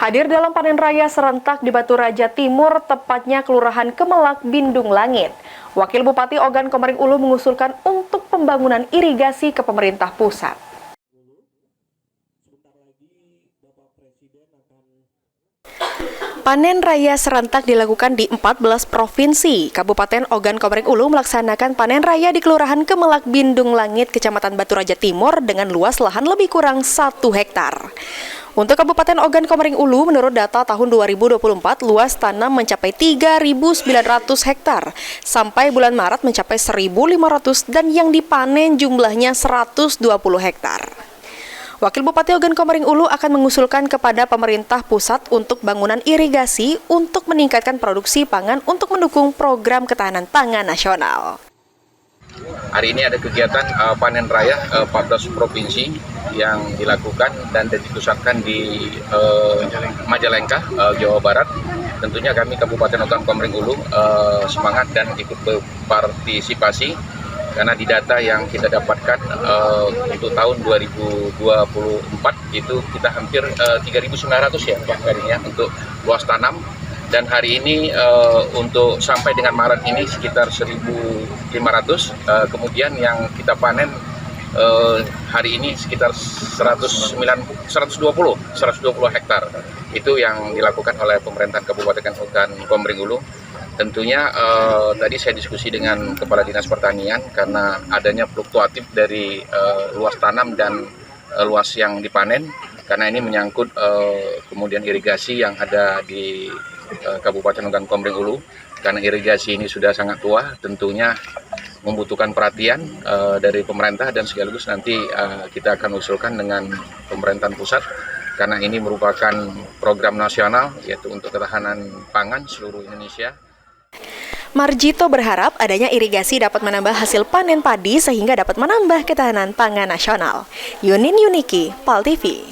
Hadir dalam panen raya serentak di Batu Raja Timur, tepatnya Kelurahan Kemelak, Bindung Langit. Wakil Bupati Ogan Komering Ulu mengusulkan untuk pembangunan irigasi ke pemerintah pusat. Panen raya serentak dilakukan di 14 provinsi. Kabupaten Ogan Komering Ulu melaksanakan panen raya di Kelurahan Kemelak, Bindung Langit, Kecamatan Batu Raja Timur dengan luas lahan lebih kurang 1 hektar. Untuk Kabupaten Ogan Komering Ulu, menurut data tahun 2024, luas tanam mencapai 3.900 hektar. Sampai bulan Maret mencapai 1.500 dan yang dipanen jumlahnya 120 hektar. Wakil Bupati Ogan Komering Ulu akan mengusulkan kepada pemerintah pusat untuk bangunan irigasi untuk meningkatkan produksi pangan untuk mendukung program ketahanan pangan nasional. Hari ini ada kegiatan panen raya 14 provinsi yang dilakukan dan dipusatkan di Majalengka, Jawa Barat. Tentunya kami Kabupaten Ogan Komering Ulu semangat dan ikut berpartisipasi karena di data yang kita dapatkan untuk tahun 2024 itu kita hampir 3.900 ya hektarnya untuk luas tanam. Dan hari ini untuk sampai dengan Maret ini sekitar 1.500, kemudian yang kita panen hari ini sekitar 120 hektar. Itu yang dilakukan oleh pemerintah Kabupaten Ogan Komering Ulu. Tentunya tadi saya diskusi dengan Kepala Dinas Pertanian karena adanya fluktuatif dari luas tanam dan luas yang dipanen, karena ini menyangkut kemudian irigasi yang ada di Kabupaten Ogan Komering Ulu. Karena irigasi ini sudah sangat tua, tentunya membutuhkan perhatian dari pemerintah dan sekaligus nanti kita akan usulkan dengan pemerintahan pusat karena ini merupakan program nasional yaitu untuk ketahanan pangan seluruh Indonesia. Marjito berharap adanya irigasi dapat menambah hasil panen padi sehingga dapat menambah ketahanan pangan nasional. Yunin Yuniki, PAL TV.